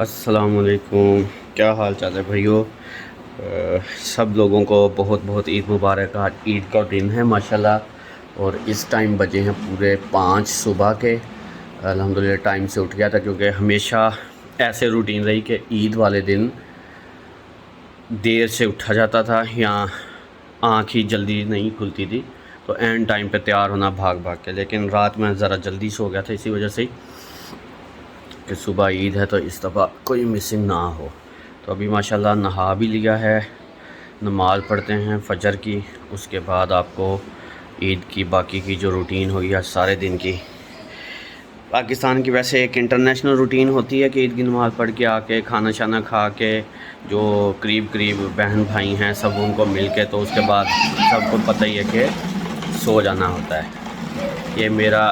अस्सलामुअलैकुम। क्या हाल चाल है भाइयों। सब लोगों को बहुत बहुत ईद मुबारक। आज ईद का दिन है माशाल्लाह। और इस टाइम बजे हैं पूरे 5 सुबह के। अल्हम्दुलिल्लाह टाइम से उठ गया था, क्योंकि हमेशा ऐसे रूटीन रही कि ईद वाले दिन देर से उठा जाता था या आँख ही जल्दी नहीं खुलती थी, तो एंड टाइम पे तैयार होना भाग भाग के। लेकिन रात में ज़रा जल्दी सो गया था, इसी वजह से कि सुबह ईद है तो इस दफ़ा कोई मिसिंग ना हो। तो अभी माशाल्लाह नहा भी लिया है, नमाज़ पढ़ते हैं फ़जर की। उसके बाद आपको ईद की बाकी की जो रूटीन होगी आज सारे दिन की। पाकिस्तान की वैसे एक इंटरनेशनल रूटीन होती है कि ईद की नमाज़ पढ़ के आके खाना शाना खा के जो करीब करीब बहन भाई हैं सब उनको मिल के, तो उसके बाद सबको पता ही है कि सो जाना होता है। ये मेरा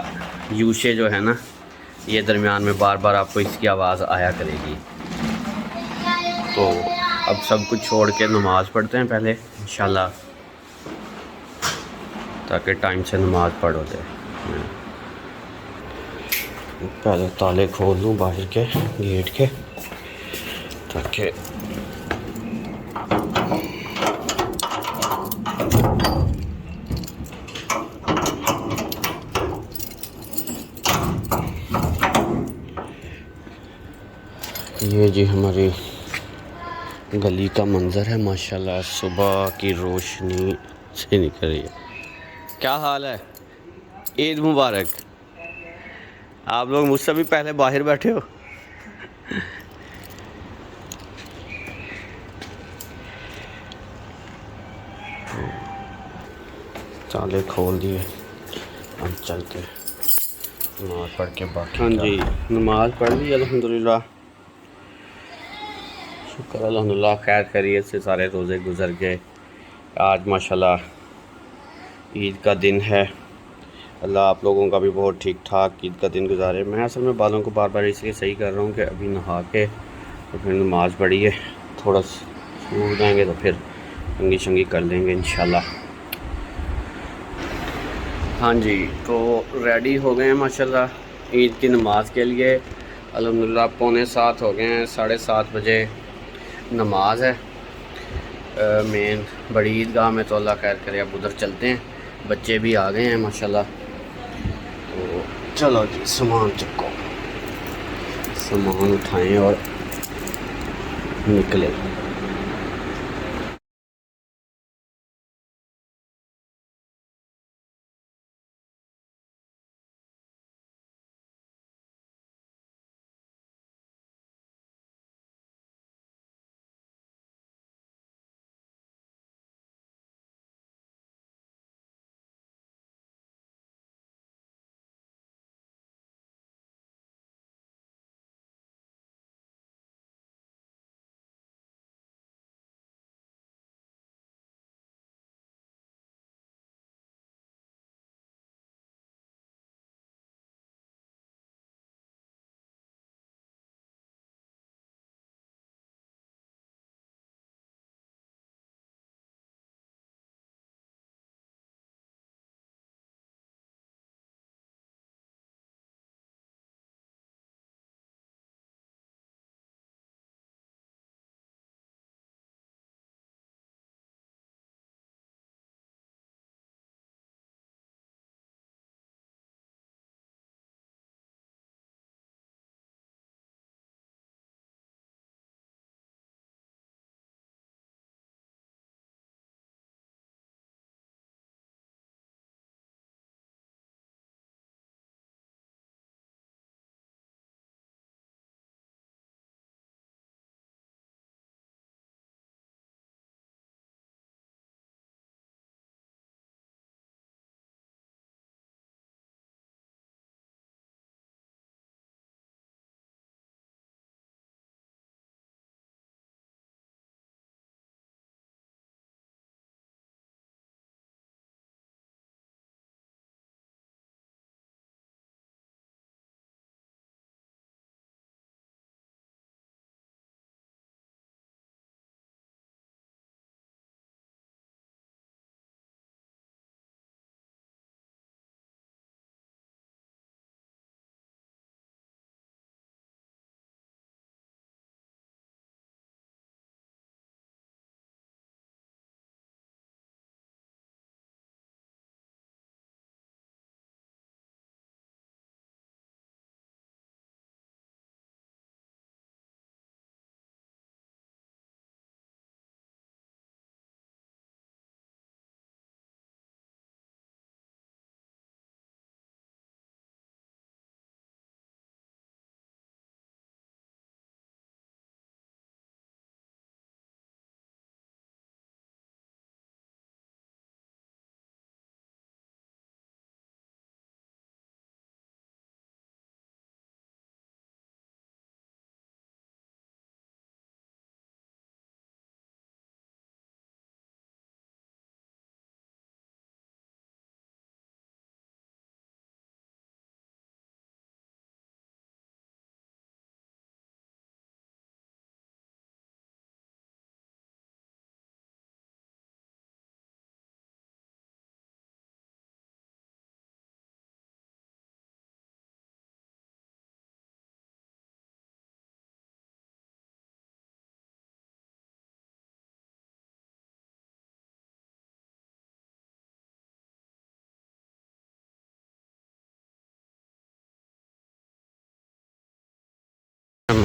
यूशे जो है ना, ये दरमियान में बार बार आपको इसकी आवाज़ आया करेगी। तो अब सब कुछ छोड़ के नमाज़ पढ़ते हैं पहले इंशाल्लाह, ताकि टाइम से नमाज़ पढ़ हो जाए। पहले ताले खोल लूँ बाहर के गेट के, ताकि ये जी हमारी गली का मंज़र है माशाल्लाह, सुबह की रोशनी से निकल रही है। क्या हाल है? ईद मुबारक। आप लोग मुझसे भी पहले बाहर बैठे हो। ताले खोल दिए, अब चल के नमाज़ पढ़ के बाकी। हाँ जी, नमाज़ पढ़ ली अल्हम्दुलिल्लाह। शुक्र अल्हम्दुलिल्लाह, खैर खैरियत से सारे रोज़े गुज़र गए। आज माशाल्लाह ईद का दिन है। अल्लाह आप लोगों का भी बहुत ठीक ठाक ईद का दिन गुजारे। मैं असल में बालों को बार बार इसलिए सही कर रहा हूँ कि अभी नहा के तो फिर नमाज़ पढ़ी है, थोड़ा सूख जाएंगे तो फिर कंघी शंगी कर लेंगे इंशाल्लाह। हाँ जी, तो रेडी हो गए हैं माशाल्लाह ईद की नमाज़ के लिए। अल्हम्दुलिल्लाह 6:45 हो गए हैं, 7:30 बजे नमाज है मेन बड़ी ईदगाह में। तो अल्लाह खैर करे, अब उधर चलते हैं। बच्चे भी आ गए हैं माशाल्लाह। तो चलो जी, सामान चुको, सामान उठाएं और निकले।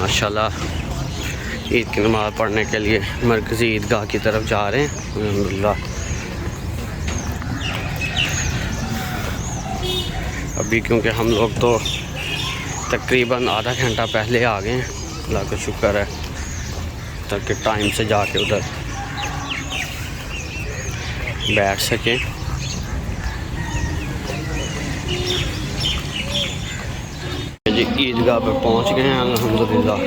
माशाल्लाह ईद की नमाज़ पढ़ने के लिए मरकज़ी ईदगाह की तरफ जा रहे हैं अल्हम्दुलिल्लाह। अभी क्योंकि हम लोग तो तकरीबन आधा घंटा पहले आ गए हैं, अल्लाह का शुक्र है, ताकि टाइम से जाके उधर बैठ सकें। जी ईदगाह पर पहुंच गए हैं अल्हम्दुलिल्लाह।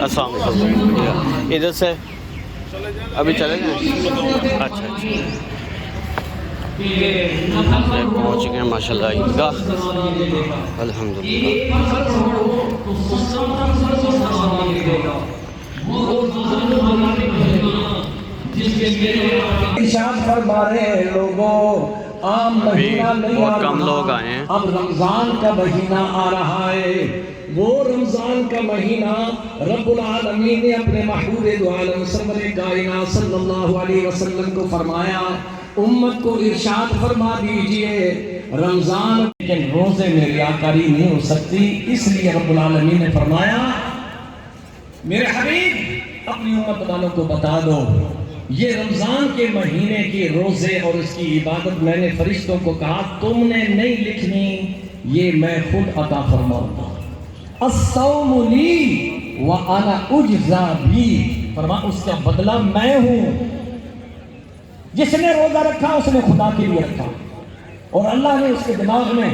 अस्सलाम वालेकुम। इधर से अभी चले जाएं? अच्छा पहुंच गए माशाल्लाह ईदगाह अल्हम्दुलिल्लाह। बहुत कम लोग आए हैं। अब रमजान का महीना आ रहा है, वो रमजान का महीना रब्बुल आलमीन ने अपने महबूब दो आलम सरवर कायनात सल्लल्लाहु अलैहि वसल्लम को फरमाया, उम्मत को इरशाद फरमा दीजिए रमजान, लेकिन रोजे में रियाकारी नहीं हो सकती, इसलिए रब्बुल आलमीन ने फरमाया मेरे हबीब अपनी उम्मत वालों को बता दो ये रमजान के महीने के रोजे और उसकी इबादत मैंने फरिश्तों को कहा तुमने नहीं लिखनी, ये मैं खुद अता फरमाऊंगा। अस्सौमु ली व अना उज्जा भी, फरमा उसका बदला मैं हूं। जिसने रोजा रखा उसने खुदा के लिए रखा और अल्लाह ने उसके दिमाग में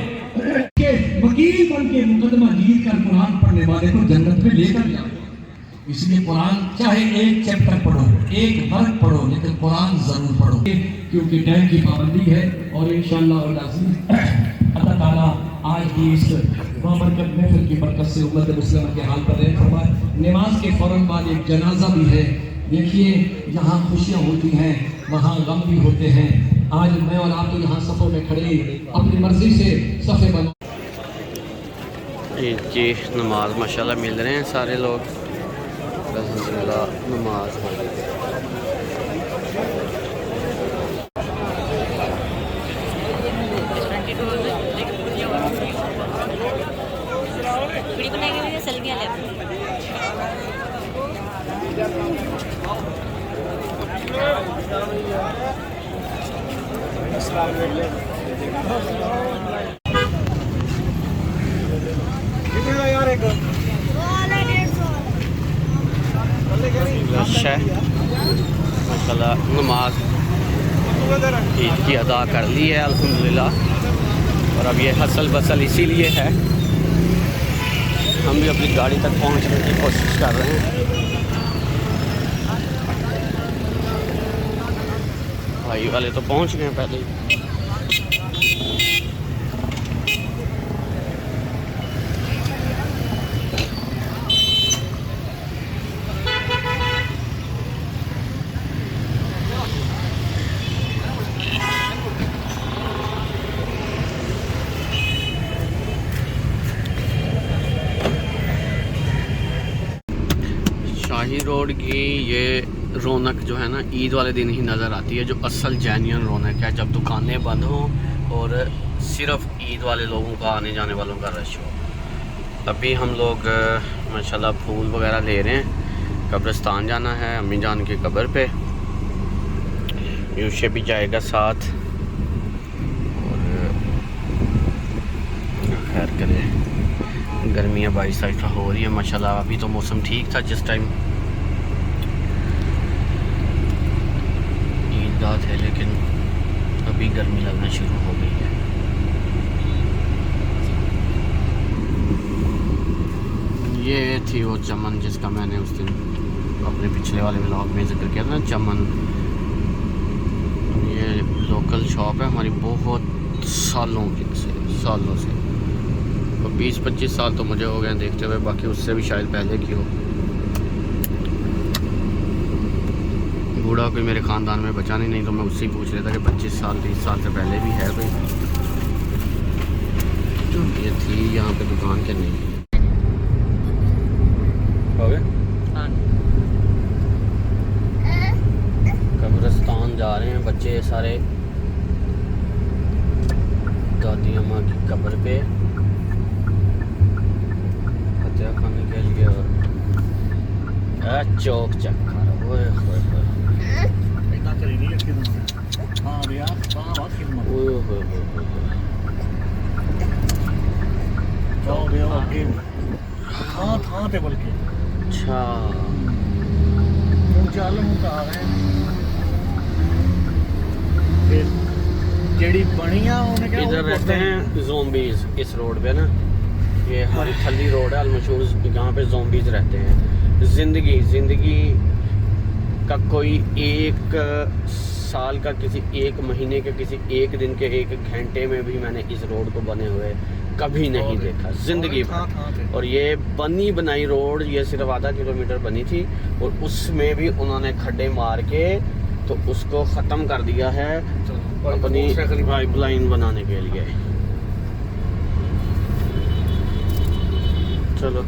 के वकील बन के मुकदमा जीत कर कुरान पढ़ने वाले को जन्नत में लेकर जाओ। इसलिए कुरान चाहे एक चैप्टर पढ़ो, एक वर्ग पढ़ो, लेकिन कुरान जरूर पढ़ो, क्योंकि टाइम की पाबंदी है। और इंशाअल्लाह अल्लाह ताला आज की इस बाबरकत महफिल की बरकत से उम्मत मुस्लिमा के हाल पर फरमाए। नमाज के फौरन बाद एक जनाजा भी है। देखिए यहाँ खुशियाँ होती हैं, वहाँ गम भी होते हैं। आज मैं और आप तो यहाँ सफ़ों में खड़े अपनी मर्जी से सफ़े बनो। ईद की नमाज माशाल्लाह मिल रहे हैं सारे लोग अल्हम्दुलिल्लाह। नमाज हो गई। माशाल्लाह नमाज ईद की अदा कर ली है अल्हम्दुलिल्लाह। और अब ये हसल बसल इसीलिए है, हम भी अपनी गाड़ी तक पहुंचने की कोशिश कर रहे हैं। भाई वाले तो पहुंच गए पहले ही। शाही रोड की ये रौनक जो है ना ईद वाले दिन ही नज़र आती है, जो असल जेन्युइन रौनक है, जब दुकानें बंद हों और सिर्फ ईद वाले लोगों का आने जाने वालों का रश हो। अभी हम लोग माशाल्लाह फूल वगैरह ले रहे हैं, कब्रिस्तान जाना है अम्मी जान की कब्र पे, यूशे भी जाएगा साथ। और खैर करें, गर्मियाँ 22 आहिस्ता हो रही है माशाल्लाह। अभी तो मौसम ठीक था जिस टाइम ईदगाह थे, लेकिन अभी गर्मी लगना शुरू हो गई है। ये थी वो चमन जिसका मैंने उस दिन अपने पिछले वाले व्लॉग में जिक्र किया था ना, चमन। ये लोकल शॉप है हमारी, बहुत सालों से 20-25 साल तो मुझे हो गए देखते हुए, बाकी उससे भी शायद पहले की हो। बूढ़ा कोई मेरे ख़ानदान में बचा नहीं तो मैं उससे ही पूछ रहा था कि 25 साल 30 साल से पहले भी है कोई। तो ये थी यहाँ पे दुकान के नहीं हो गए। कब्रिस्तान जा रहे हैं बच्चे सारे, दादी अम्मा की कब्र पे खाने के लिए। और बड़ा चौक चक्कर। ओए होए होए इतना करी नहीं रखी तुमने। हाँ भैया कहाँ बात की तुमने। ओए होए होए होए। जाओ भैया आगे हाँ थां ते बल्कि अच्छा ਹੁਣ ਚੱਲ ਹੁਣ ਤਾਂ ਆ ਗਏ ਫਿਰ ਜਿਹੜੀ ਬਣੀ ਆ ਉਹਨੇ ਕਿਹਾ इधर रहते हैं जोम्बीज इस रोड पे ना, ये हमारी थली रोड है अलमशहूर, यहाँ पे जोम्बीज रहते हैं। ज़िंदगी का कोई एक साल का, किसी एक महीने के, किसी एक दिन के, एक घंटे में भी मैंने इस रोड को बने हुए कभी नहीं देखा ज़िंदगी में। और ये बनी बनाई रोड ये सिर्फ आधा किलोमीटर बनी थी और उसमें भी उन्होंने खड्डे मार के तो उसको ख़त्म कर दिया है अपनी पाइपलाइन बनाने के लिए। चलो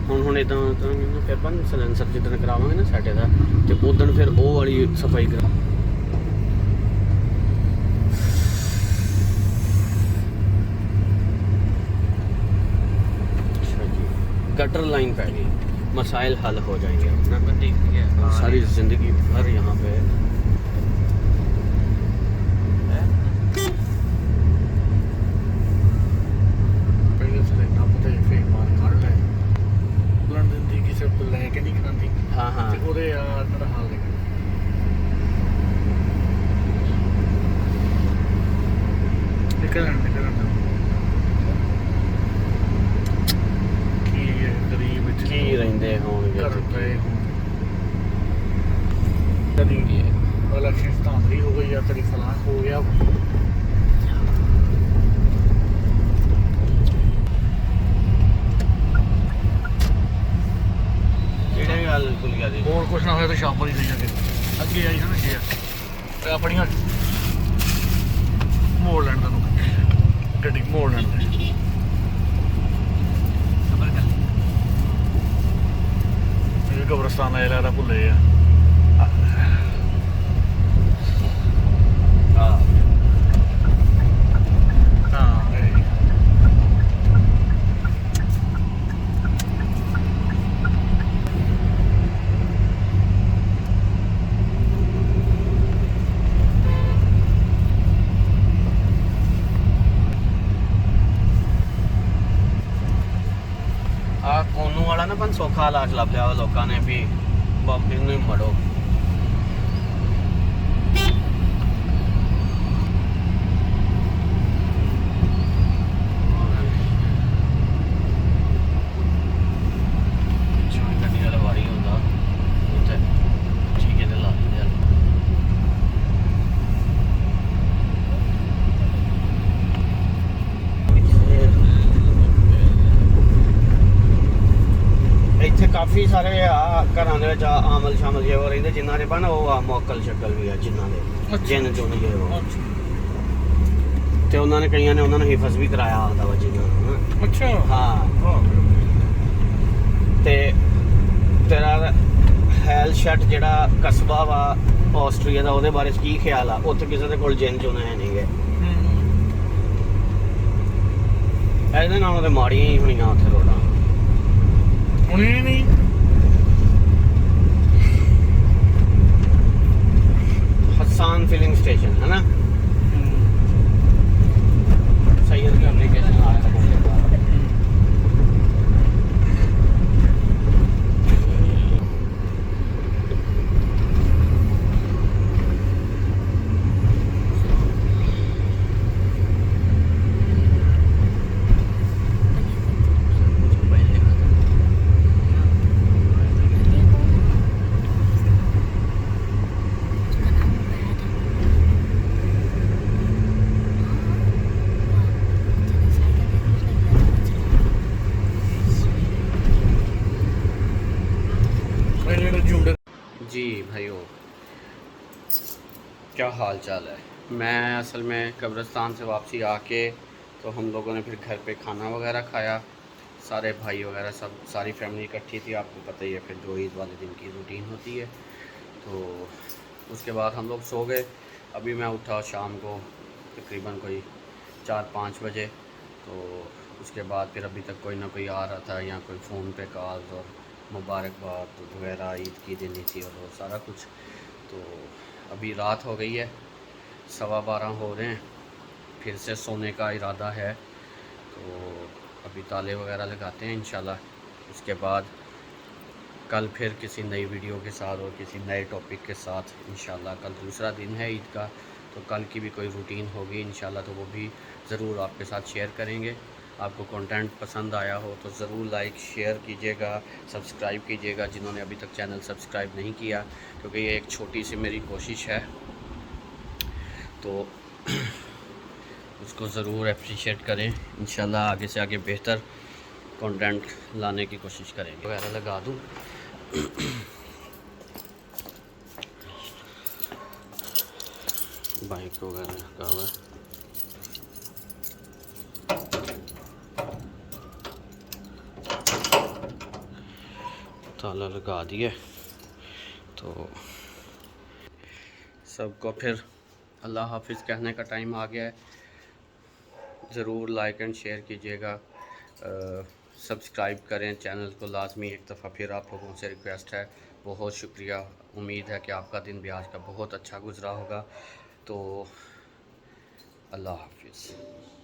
ਹੁਣ ਇਦਾਂ ਤਾਂ ਫਿਰ ਆਪਾਂ ਸਲੈਂਸਰ ਜਿੱਦਣ ਕਰਾਵਾਂਗੇ ਨਾ ਸਾਡੇ ਦਾ ਤੇ ਉਦੋਂ ਫਿਰ ਉਹ ਵਾਲੀ ਸਫਾਈ ਕਰਾ। अच्छा जी गटर लाइन पै गई, मसाइल हल हो जाएंगे ना, सारी ज़िंदगी भर यहाँ पे ਪਹਿਲੇ ਸਿਲੰਡਰ ਪੁੱਤੇ ਫੇਰ ਮਾਰ ਕੱਢ ਲੈ ਬੁਲੰਦ ਦਿੰਦੀ ਕਿਸੇ ਕੋਲ ਲੈ ਕੇ ਨਹੀਂ ਖਾਂਦੀ। हाँ हाँ ਤੇ ਉਹਦੇ ਯਾਰ ਮੇਰਾ ਹਾਲ ਦੇਖ ਨਿਕਲਣ ਕੀ ਹੈ ਗਰੀਬ ਵਿੱਚ की रहंदे होंगे ਕਰ ਪਏ ਕਦੀ ਇਲੈਕਸ਼ਨ ਸਤਾਂਦਰੀ ਹੋ ਗਈ ਆ ਕਦੀ ਫਲਾਣ ਹੋ ਗਿਆ। ਕਿਹੜੇ ਗੱਲ ਭੁੱਲ ਗਿਆ ਜੀ। ਹੋਰ ਕੁਛ ਨਾ ਹੋਇਆ ਤਾਂ ਸ਼ਾਮ ਨੂੰ ਹੀ ਸਹੀ ਜਾਂਦੇ ਅੱਗੇ ਆਈ ਨਾ ਅੱਗੇ ਤੇ ਆਪਣੀਆਂ ਮੋੜ ਲੈਣ ਤੈਨੂੰ ਗੱਡੀ ਮੋੜ ਲੈਣ ਦੇ ਇਹ ਕਬਰਸਤਾਨ ਆ ਜਿਹੜਾ ਭੁੱਲੇ ਆ हाँ ਹਾਂ ਇਹ ਆ ਕੋਨੂ ਵਾਲਾ ਨਾ ਪਨ ਸੌਖਾ ਇਲਾਜ ਲੱਭ ਲਿਆ ਵਾ ਲੋਕਾਂ ਨੇ ਵੀ ਬਾਪ ਨੂੰ ਹੀ ਮੜੋ। ਜਿਵੇਂ ਗੱਡੀ ਵਾਲਾ ਵਾਰੀ ਹੁੰਦਾ ਉੱਥੇ ਠੀਕ ਹੈ ਤੇ ਲਾ ਦਿੰਦੇ ਆ। ਇੱਥੇ ਕਾਫੀ ਸਾਰੇ ਆ ਘਰਾਂ ਦੇ ਵਿੱਚ ਆਮਲ ਸ਼ਾਮਲ ਜੇ ਹੋ ਰਹਿੰਦੇ ਜਿਨ੍ਹਾਂ ਦੇ ਬਣ ਉਹ ਆ ਮੌਕਲ ਸ਼ਕਲ ਵੀ ਆ ਜਿਨ੍ਹਾਂ ਦੇ ਜਿੰਨ ਚੋਂ ਨਹੀਂ ਉਹ ਤੇ ਉਹਨਾਂ ਨੇ ਕਈਆਂ ਨੇ ਉਹਨਾਂ ਨੂੰ ਹਿਫਜ਼ ਵੀ ਕਰਾਇਆ ਆਉਂਦਾ ਵਾ ਜਿਨ੍ਹਾਂ ਨੂੰ। ਅੱਛਾ ਹਾਂ ਤੇ ਤੇਰਾ ਹੈਲਸ਼ਟ ਜਿਹੜਾ ਕਸਬਾ ਵਾ ਆਸਟਰੀਆ ਦਾ ਉਹਦੇ ਬਾਰੇ 'ਚ ਕੀ ਖਿਆਲ ਆ? ਉੱਥੇ ਕਿਸੇ ਦੇ ਕੋਲ ਜਿੰਨ ਚੋਂ ਹੈ ਨਹੀਂ ਗਏ, ਇਹਦੇ ਨਾਲੋਂ ਤੇ ਮਾੜੀਆਂ ਹੀ ਹੋਣੀਆਂ ਉੱਥੇ ਰੋਡਾਂ। ਹੁਣ ਇਹ ਨਹੀਂ हसान फिलिंग स्टेशन है ना, सैयद का एप्लीकेशन आ रहा है। जी भाइयों क्या हाल चाल है। मैं असल में कब्रिस्तान से वापसी आके तो हम लोगों ने फिर घर पे खाना वगैरह खाया, सारे भाई वगैरह सब सारी फैमिली इकट्ठी थी, आपको पता ही है फिर जो ईद वाले दिन की रूटीन होती है। तो उसके बाद हम लोग सो गए। अभी मैं उठा शाम को तकरीबन कोई 4-5 बजे, तो उसके बाद फिर अभी तक कोई ना कोई आ रहा था या कोई फ़ोन पे कॉल्स और मुबारकबाद वगैरह ईद की देनी थी और वो सारा कुछ। तो अभी रात हो गई है, 12:15 हो रहे हैं, फिर से सोने का इरादा है। तो अभी ताले वगैरह लगाते हैं इंशाल्लाह। उसके बाद कल फिर किसी नई वीडियो के साथ और किसी नए टॉपिक के साथ इंशाल्लाह। कल दूसरा दिन है ईद का, तो कल की भी कोई रूटीन होगी इंशाल्लाह, तो वो भी ज़रूर आपके साथ शेयर करेंगे। आपको कंटेंट पसंद आया हो तो ज़रूर लाइक शेयर कीजिएगा, सब्सक्राइब कीजिएगा जिन्होंने अभी तक चैनल सब्सक्राइब नहीं किया, क्योंकि ये एक छोटी सी मेरी कोशिश है, तो उसको ज़रूर अप्रिशिएट करें। इंशाल्लाह आगे से आगे बेहतर कंटेंट लाने की कोशिश करेंगे। वगैरह लगा दूँ। बाइक वगैरह लगा हुआ है। ताला लगा दिए, तो सबको फिर अल्लाह हाफिज़ कहने का टाइम आ गया है। ज़रूर लाइक एंड शेयर कीजिएगा, सब्सक्राइब करें चैनल को लाजमी। एक दफ़ा फिर आप लोगों से रिक्वेस्ट है, बहुत शुक्रिया। उम्मीद है कि आपका दिन भी आज का बहुत अच्छा गुज़रा होगा। तो अल्लाह हाफिज़।